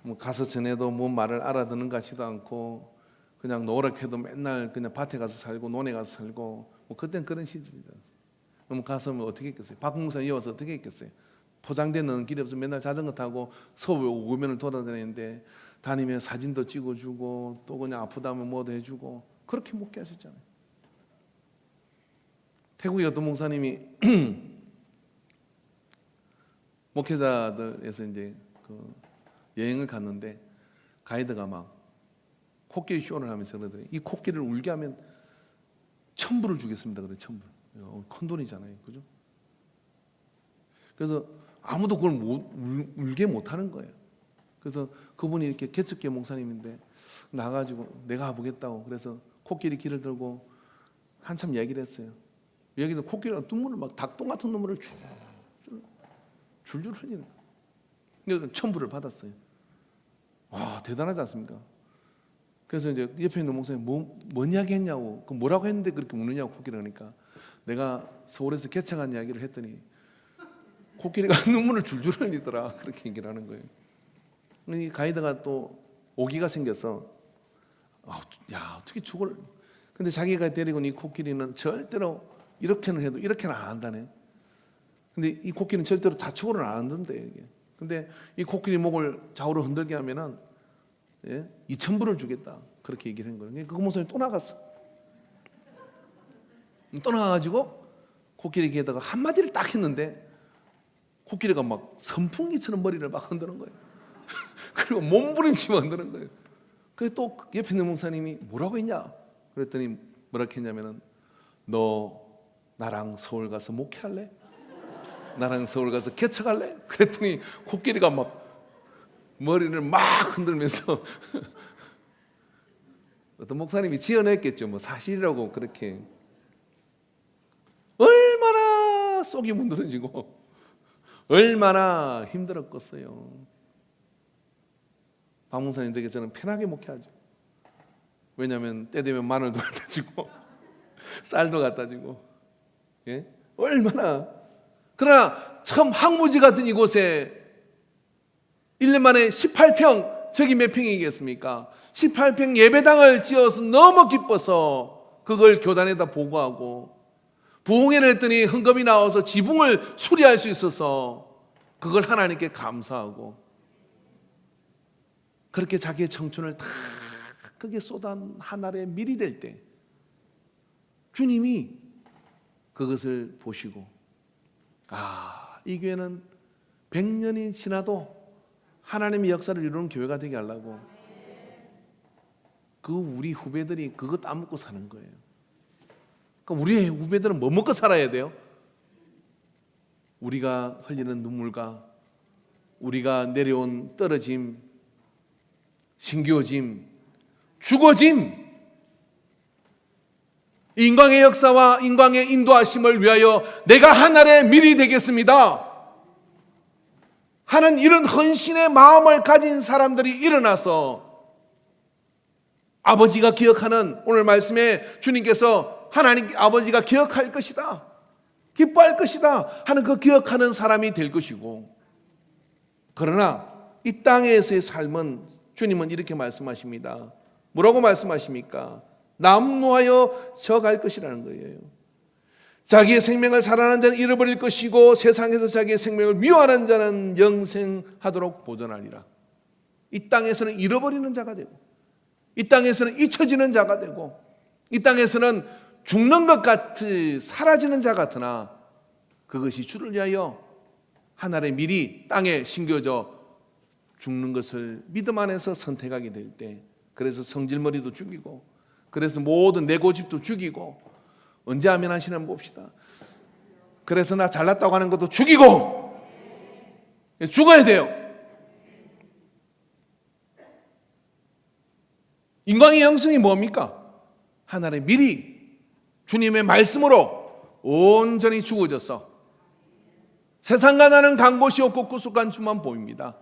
뭐 가서 전에도 뭐 말을 알아듣는 것 같지도 않고 그냥 노력해도 맨날 그냥 밭에 가서 살고 논에 가서 살고 뭐 그땐 그런 시절이다. 그럼 가서 뭐 어떻게 했겠어요? 박 목사님 이어서 어떻게 했겠어요? 포장되는 길이 없어 맨날 자전거 타고 서울 오구면을 돌아다니는데 다니면 사진도 찍어주고 또 그냥 아프다면 뭐도 해주고 그렇게 목회하셨잖아요. 태국의 어떤 목사님이 목회자들에서 이제 그 여행을 갔는데 가이드가 막 코끼리 쇼를 하면서 그러더니 이 코끼리를 울게 하면 1,000불을 주겠습니다. 그래 1,000불. 큰 돈이잖아요, 그죠? 그래서 아무도 그걸 울게 못하는 거예요. 그래서 그분이 이렇게 개척교 목사님인데 나가지고 내가 가보겠다고 그래서 코끼리 귀를 들고 한참 얘기를 했어요. 여기도 코끼리가 눈물을 막 닭똥 같은 눈물을 줄줄 흘리는 거예요. 그러니까 1,000불을 받았어요. 와, 대단하지 않습니까? 그래서 이제 옆에 있는 목사님 뭔 이야기 했냐고, 그 뭐라고 했는데 그렇게 우느냐고 코끼리가 그러니까 내가 서울에서 개척한 이야기를 했더니 코끼리가 눈물을 줄줄 흘리더라 그렇게 얘기를 하는 거예요. 이 가이드가 또 오기가 생겨서 야 어떻게 저걸 근데 자기가 데리고 온 이 코끼리는 절대로 이렇게는 해도 이렇게는 안 한다네. 근데 이 코끼리는 절대로 좌측으로는 안 한던데 이게. 근데 이 코끼리 목을 좌우로 흔들게 하면은 2,000불을 주겠다 그렇게 얘기를 한 거예요. 그 목사님이 또 나갔어. 또 나가가지고 코끼리 귀에다가 한마디를 딱 했는데 코끼리가 막 선풍기처럼 머리를 막 흔드는 거예요. 그리고 몸부림치고 흔드는 거예요. 그래서 또 옆에 있는 목사님이 뭐라고 했냐? 그랬더니 뭐라고 했냐면은 너 나랑 서울 가서 목회할래? 나랑 서울 가서 개척할래? 그랬더니 코끼리가 막 머리를 막 흔들면서 어떤 목사님이 지어냈겠죠. 뭐 사실이라고 그렇게. 얼마나 속이 문드러지고 얼마나 힘들었겠어요. 박 목사님들에게 저는 편하게 목회하죠. 왜냐하면 때 되면 마늘도 갖다 주고 쌀도 갖다 주고, 예? 얼마나. 그러나 참 항무지 같은 이곳에 1년 만에 18평, 저기 몇 평이겠습니까? 18평 예배당을 지어서 너무 기뻐서 그걸 교단에다 보고하고, 부흥회를 했더니 헌금이 나와서 지붕을 수리할 수 있어서 그걸 하나님께 감사하고, 그렇게 자기의 청춘을 다 크게 쏟아한 한 알의 밀이 될 때 주님이 그것을 보시고, 이 교회는 100년이 지나도 하나님의 역사를 이루는 교회가 되게 하려고 우리 후배들이 그거 따먹고 사는 거예요. 그러니까 우리 후배들은 뭐 먹고 살아야 돼요? 우리가 흘리는 눈물과 우리가 내려온 떨어짐, 신겨짐, 죽어짐, 인광의 역사와 인광의 인도하심을 위하여 내가 하늘의 밀이 되겠습니다 하는 이런 헌신의 마음을 가진 사람들이 일어나서 아버지가 기억하는, 오늘 말씀에 주님께서 하나님 아버지가 기억할 것이다, 기뻐할 것이다 하는 그 기억하는 사람이 될 것이고, 그러나 이 땅에서의 삶은 주님은 이렇게 말씀하십니다. 뭐라고 말씀하십니까? 남노하여 져갈 것이라는 거예요. 자기의 생명을 살아나는 자는 잃어버릴 것이고 세상에서 자기의 생명을 미워하는 자는 영생하도록 보존하리라. 이 땅에서는 잃어버리는 자가 되고, 이 땅에서는 잊혀지는 자가 되고, 이 땅에서는 죽는 것 같이 사라지는 자 같으나 그것이 주를 위하여 하늘의 밀이 땅에 심겨져 죽는 것을 믿음 안에서 선택하게 될 때, 그래서 성질머리도 죽이고, 그래서 모든 내 고집도 죽이고, 언제 아멘 하시나 봅시다. 그래서 나 잘났다고 하는 것도 죽이고, 죽어야 돼요. 인간의 영성이 뭡니까? 하나님의 밀이 주님의 말씀으로 온전히 죽어져서 세상과 나는 간 곳이 없고 구속한 주만 보입니다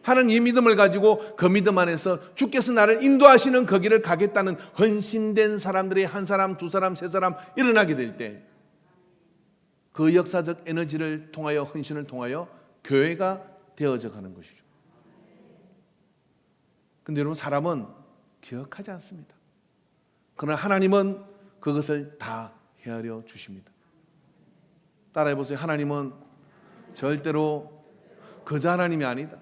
하는 이 믿음을 가지고 그 믿음 안에서 주께서 나를 인도하시는 거기를 가겠다는 헌신된 사람들이 한 사람, 두 사람, 세 사람 일어나게 될 때, 그 역사적 에너지를 통하여, 헌신을 통하여 교회가 되어져 가는 것이죠. 근데 여러분, 사람은 기억하지 않습니다. 그러나 하나님은 그것을 다 헤아려 주십니다. 따라해 보세요. 하나님은 절대로 거저 하나님이 아니다.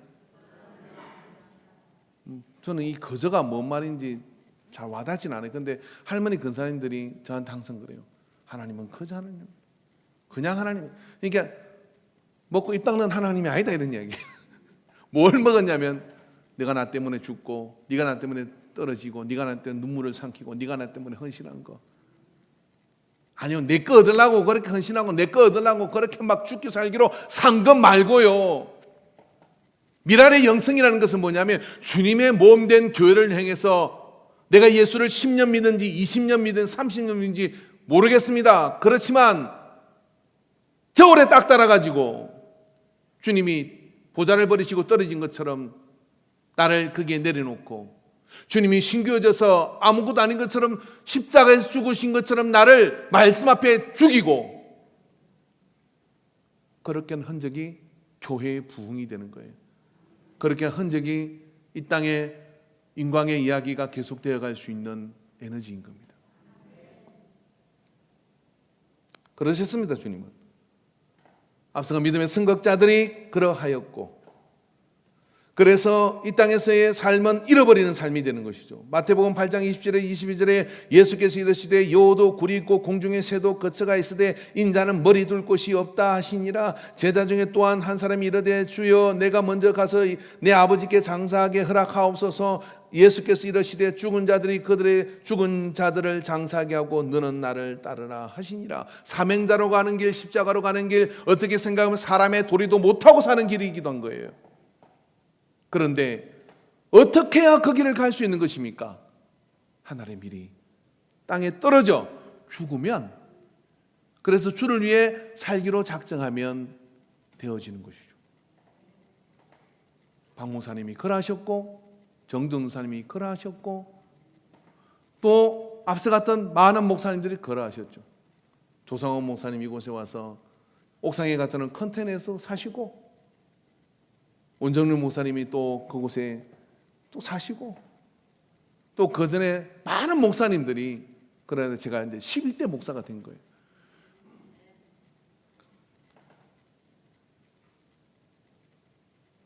저는 이 거저가 뭔 말인지 잘 와닿진 않아요. 근데 할머니 근사님들이 저한테 항상 그래요. 하나님은 거저 하나님, 그냥 하나님. 그러니까 먹고 입 닦는 하나님이 아니다 이런 이야기. 뭘 먹었냐면 네가 나 때문에 죽고, 네가 나 때문에 떨어지고, 네가 나 때문에 눈물을 삼키고, 네가 나 때문에 헌신한 거. 아니요, 내 거 얻으려고 그렇게 헌신하고 내 거 얻으려고 그렇게 막 죽기 살기로 산 것 말고요. 미랄의 영성이라는 것은 뭐냐면 주님의 몸된 교회를 향해서 내가 예수를 10년 믿은지 20년 믿은 30년 믿은지 모르겠습니다. 그렇지만 저울에 딱 따라가지고 주님이 보좌를 버리시고 떨어진 것처럼 나를 거기에 내려놓고, 주님이 신기어져서 아무것도 아닌 것처럼 십자가에서 죽으신 것처럼 나를 말씀 앞에 죽이고, 그렇게 한 흔적이 교회의 부흥이 되는 거예요. 그렇게 흔적이 이 땅에 인광의 이야기가 계속되어 갈 수 있는 에너지인 겁니다. 그러셨습니다. 주님은 앞서가 믿음의 승격자들이 그러하였고, 그래서 이 땅에서의 삶은 잃어버리는 삶이 되는 것이죠. 마태복음 8장 20절에 22절에 예수께서 이르시되 여호도 굴이 있고 공중의 새도 거처가 있으되 인자는 머리 둘 곳이 없다 하시니라. 제자 중에 또한 한 사람이 이르되 주여 내가 먼저 가서 내 아버지께 장사하게 허락하옵소서. 예수께서 이르시되 죽은 자들이 그들의 죽은 자들을 장사하게 하고 너는 나를 따르라 하시니라. 사명자로 가는 길, 십자가로 가는 길, 어떻게 생각하면 사람의 도리도 못하고 사는 길이기도 한 거예요. 그런데 어떻게 해야 그 길을 갈 수 있는 것입니까? 하나님의 미리 땅에 떨어져 죽으면, 그래서 주를 위해 살기로 작정하면 되어지는 것이죠. 박 목사님이 그러하셨고, 정든 목사님이 그러하셨고, 또 앞서 갔던 많은 목사님들이 그러하셨죠. 조상원 목사님 이곳에 와서 옥상에 갔다는 컨테이너에서 사시고, 원정룡 목사님이 또 그곳에 또 사시고, 또 그 전에 많은 목사님들이, 그래서 제가 이제 11대 목사가 된 거예요.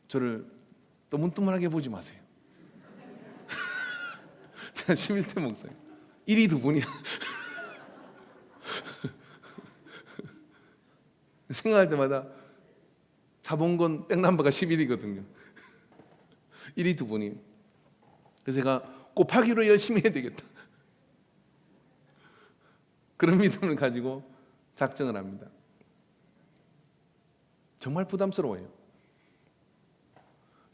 저를 뜨문뜨문하게 보지 마세요. 제가 11대 목사예요. 일이 두 분이야. 생각할 때마다 자본건 백넘버가 11이거든요. 일이 두 분이. 그래서 제가 곱하기로 열심히 해야 되겠다, 그런 믿음을 가지고 작정을 합니다. 정말 부담스러워요.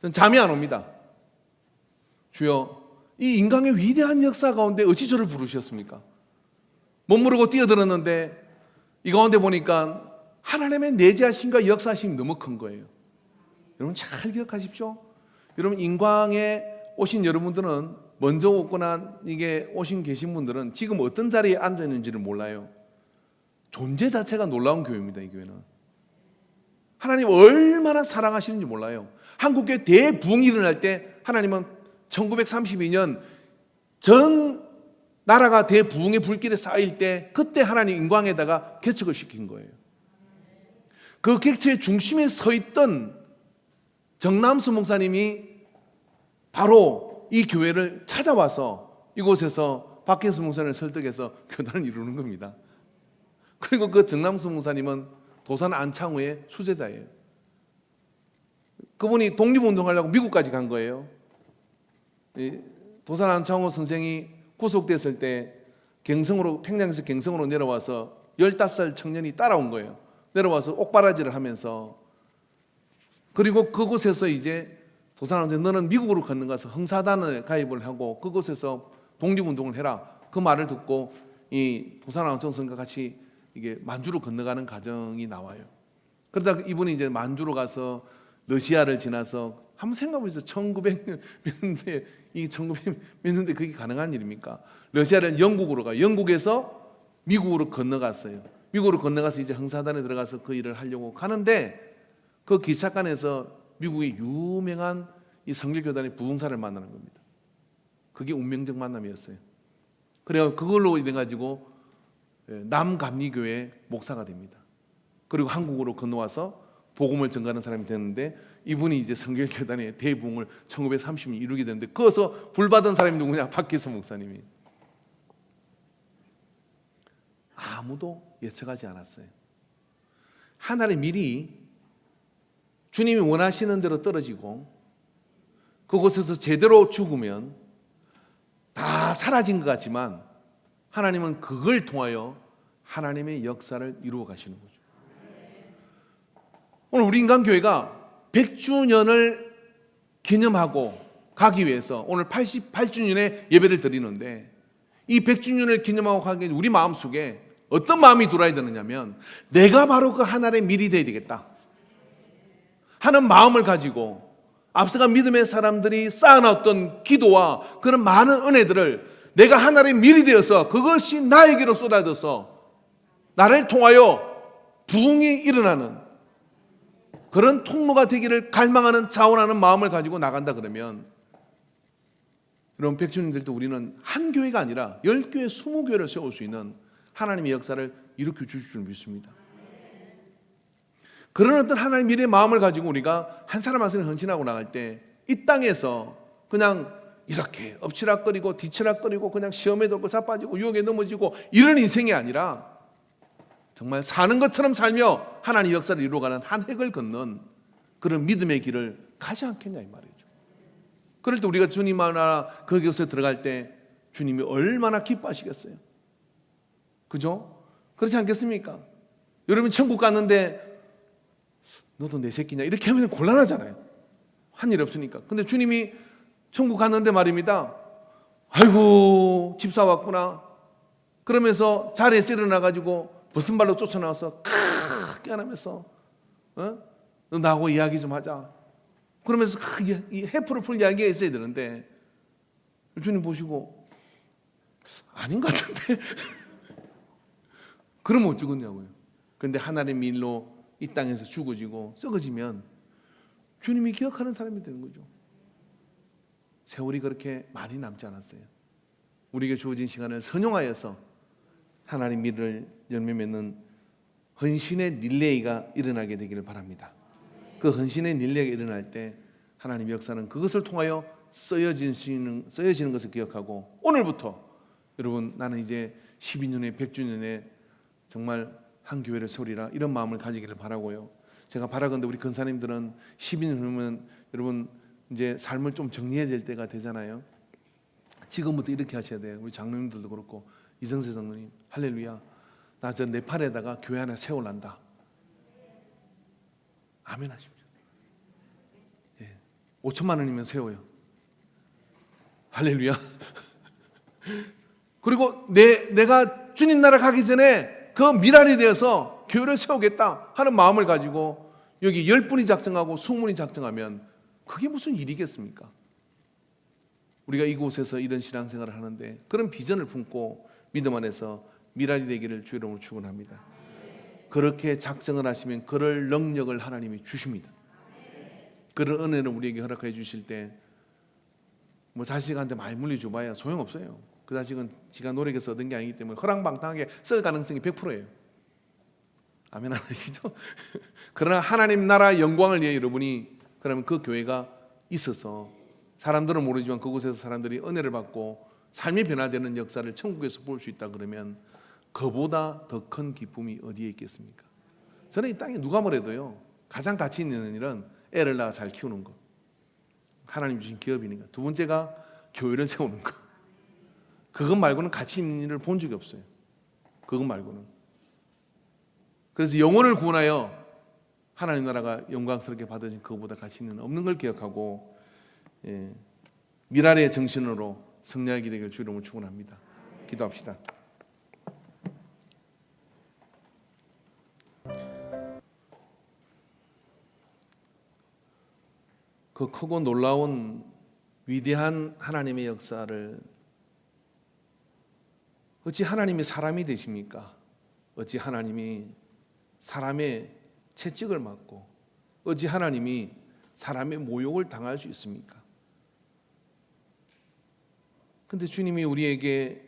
전 잠이 안 옵니다. 주여, 이 인간의 위대한 역사 가운데 어찌 저를 부르셨습니까? 멋모르고 뛰어들었는데 이 가운데 보니까 하나님의 내재하심과 역사하심이 너무 큰 거예요. 여러분 잘 기억하십시오. 여러분, 인광에 오신 여러분들은, 먼저 오거나 이게 오신 계신 분들은 지금 어떤 자리에 앉아 있는지를 몰라요. 존재 자체가 놀라운 교회입니다. 이 교회는 하나님 얼마나 사랑하시는지 몰라요. 한국교회 대부흥이 일어날 때 하나님은 1932년 전 나라가 대부흥의 불길에 쌓일 때, 그때 하나님 인광에다가 개척을 시킨 거예요. 그 객체의 중심에 서 있던 정남수 목사님이 바로 이 교회를 찾아와서 이곳에서 박혜수 목사님을 설득해서 교단을 이루는 겁니다. 그리고 그 정남수 목사님은 도산 안창호의 수제자예요. 그분이 독립운동하려고 미국까지 간 거예요. 도산 안창호 선생이 구속됐을 때 경성으로, 평양에서 경성으로 내려와서 15살 청년이 따라온 거예요. 내려와서 옥바라지를 하면서, 그리고 그곳에서 이제 도산왕제, 너는 미국으로 건너가서 흥사단을 가입을 하고 그곳에서 독립운동을 해라, 그 말을 듣고 이 도산왕정 선생과 같이 이게 만주로 건너가는 과정이 나와요. 그러다 이분이 이제 만주로 가서 러시아를 지나서, 한번 생각해보세요. 1900년대, 이 1900년대 그게 가능한 일입니까? 러시아를 영국으로 가요. 영국에서 미국으로 건너갔어요. 미국으로 건너가서 이제 흥사단에 들어가서 그 일을 하려고 가는데, 그 기차간에서 미국의 유명한 이 성결교단의 부흥사를 만나는 겁니다. 그게 운명적 만남이었어요. 그래서 그걸로 인해 가지고 남감리교회 목사가 됩니다. 그리고 한국으로 건너와서 복음을 전가하는 사람이 되는데, 이분이 이제 성결교단의 대부흥을 1930년 이루게 되는데, 거기서 불받은 사람이 누구냐? 박혜수 목사님이. 아무도 예측하지 않았어요. 하나님 미리 주님이 원하시는 대로 떨어지고 그곳에서 제대로 죽으면 다 사라진 것 같지만, 하나님은 그걸 통하여 하나님의 역사를 이루어 가시는 거죠. 오늘 우리 인간교회가 100주년을 기념하고 가기 위해서 오늘 88주년의 예배를 드리는데, 이 100주년을 기념하고 가기 위해 우리 마음속에 어떤 마음이 들어야 되느냐면, 내가 바로 그 하나님의 밀이 되어야 되겠다 하는 마음을 가지고 앞서간 믿음의 사람들이 쌓아놨던 기도와 그런 많은 은혜들을 내가 하나님의 밀이 되어서 그것이 나에게로 쏟아져서 나를 통하여 부흥이 일어나는 그런 통로가 되기를 갈망하는, 자원하는 마음을 가지고 나간다 그러면, 여러분 100주년 될 때 우리는 한 교회가 아니라 10교회, 20교회를 세울 수 있는 하나님의 역사를 일으켜 주실 줄 믿습니다. 그런 어떤 하나님 미래의 마음을 가지고 우리가 한 사람 한 사람 헌신하고 나갈 때, 이 땅에서 그냥 이렇게 엎치락거리고 뒤치락거리고 그냥 시험에 들고 자빠지고 유혹에 넘어지고 이런 인생이 아니라, 정말 사는 것처럼 살며 하나님 역사를 이루어가는 한 획을 걷는 그런 믿음의 길을 가지 않겠냐 이 말이죠. 그럴 때 우리가 주님 나라 그 곳에 들어갈 때 주님이 얼마나 기뻐하시겠어요. 그죠? 그렇지 않겠습니까? 여러분 천국 갔는데 너도 내 새끼냐 이렇게 하면 곤란하잖아요. 한 일이 없으니까. 근데 주님이 천국 갔는데 말입니다. 아이고 집사 왔구나. 그러면서 자리에서 일어나가지고 벗은 발로 쫓아나와서 깨어나면서 너 나하고 이야기 좀 하자. 그러면서 이 해프를 풀 이야기가 있어야 되는데 주님 보시고 아닌 것 같은데 그러면 어쩌겠냐고요. 그런데 하나님의 일로 이 땅에서 죽어지고 썩어지면 주님이 기억하는 사람이 되는 거죠. 세월이 그렇게 많이 남지 않았어요. 우리에게 주어진 시간을 선용하여서 하나님 일을 열매 맺는 헌신의 릴레이가 일어나게 되기를 바랍니다. 그 헌신의 릴레이가 일어날 때 하나님 역사는 그것을 통하여 쓰여지는 것을 기억하고 오늘부터 여러분 나는 이제 12년에 100주년에 정말 한 교회를 세우리라 이런 마음을 가지기를 바라고요. 제가 바라건대 우리 근사님들은 12년 후면 여러분 이제 삶을 좀 정리해야 될 때가 되잖아요. 지금부터 이렇게 하셔야 돼요. 우리 장로님들도 그렇고 이성세 장로님 할렐루야. 나 저 네팔에다가 교회 하나 세울란다. 아멘 하십시오. 5천만 원이면 세워요. 할렐루야. 그리고 내가 주님 나라 가기 전에 그 미랄이 되어서 교회를 세우겠다 하는 마음을 가지고 여기 10분이 작정하고 20분이 작정하면 그게 무슨 일이겠습니까? 우리가 이곳에서 이런 신앙생활을 하는데 그런 비전을 품고 믿음 안에서 미랄이 되기를 주의 이름으로 축원합니다. 그렇게 작정을 하시면 그럴 능력을 하나님이 주십니다. 그런 은혜를 우리에게 허락해 주실 때 뭐 자식한테 많이 물려줘봐야 소용없어요. 그 자식은 지가 노력해서 얻은 게 아니기 때문에 허랑방탕하게 쓸 가능성이 100%예요. 아멘 안 하시죠? 그러나 하나님 나라 영광을 위해 여러분이 그러면 그 교회가 있어서 사람들은 모르지만 그곳에서 사람들이 은혜를 받고 삶이 변화되는 역사를 천국에서 볼 수 있다 그러면 그보다 더 큰 기쁨이 어디에 있겠습니까? 저는 이 땅에 누가 뭐래도요 가장 가치 있는 일은 애를 낳아 잘 키우는 것, 하나님 주신 기업이니까. 두 번째가 교회를 세우는 것. 그것 말고는 가치 있는 일을 본 적이 없어요. 그것 말고는. 그래서 영혼을 구원하여 하나님 나라가 영광스럽게 받으신 그것보다 가치 있는 없는 걸 기억하고 미랄의 정신으로 성령하게 되길 주 이름으로 축원합니다. 기도합시다. 그 크고 놀라운 위대한 하나님의 역사를 어찌 하나님이 사람이 되십니까? 어찌 하나님이 사람의 채찍을 맞고 어찌 하나님이 사람의 모욕을 당할 수 있습니까? 근데 주님이 우리에게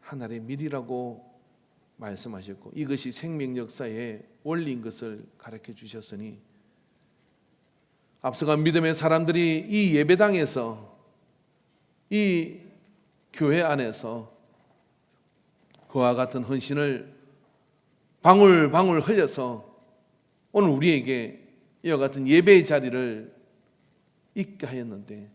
하나의 밀이라고 말씀하셨고 이것이 생명 역사의 원리인 것을 가르쳐 주셨으니 앞서간 믿음의 사람들이 이 예배당에서 이 교회 안에서 그와 같은 헌신을 방울방울 흘려서 오늘 우리에게 이와 같은 예배의 자리를 있게 하였는데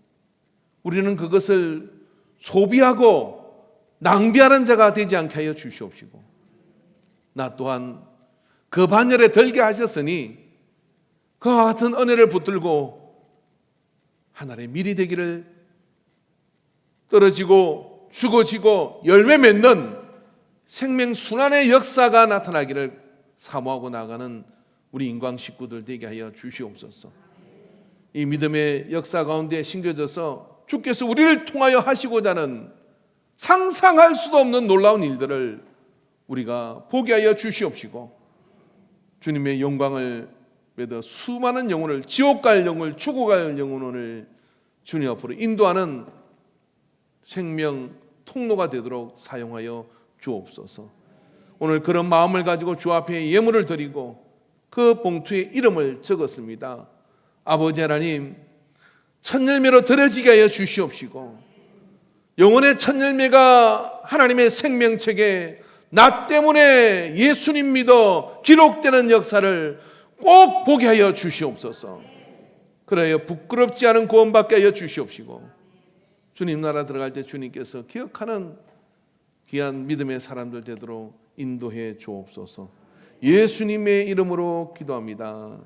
우리는 그것을 소비하고 낭비하는 자가 되지 않게 하여 주시옵시고 나 또한 그 반열에 들게 하셨으니 그와 같은 은혜를 붙들고 하나님의 밀이 되기를 떨어지고 죽어지고 열매 맺는 생명 순환의 역사가 나타나기를 사모하고 나가는 우리 인광 식구들 되게 하여 주시옵소서. 이 믿음의 역사 가운데 심겨져서 주께서 우리를 통하여 하시고자 하는 상상할 수도 없는 놀라운 일들을 우리가 보게 하여 주시옵시고 주님의 영광을 믿어 수많은 영혼을 지옥 갈 영혼을 죽어 갈 영혼을 주님 앞으로 인도하는 생명 통로가 되도록 사용하여 주옵소서. 오늘 그런 마음을 가지고 주 앞에 예물을 드리고 그 봉투에 이름을 적었습니다. 아버지 하나님 첫 열매로 드려지게 하여 주시옵시고 영혼의 첫 열매가 하나님의 생명책에 나 때문에 예수님 믿어 기록되는 역사를 꼭 보게 하여 주시옵소서. 그래야 부끄럽지 않은 구원받게 하여 주시옵시고 주님 나라 들어갈 때 주님께서 기억하는 귀한 믿음의 사람들 되도록 인도해 주옵소서. 예수님의 이름으로 기도합니다.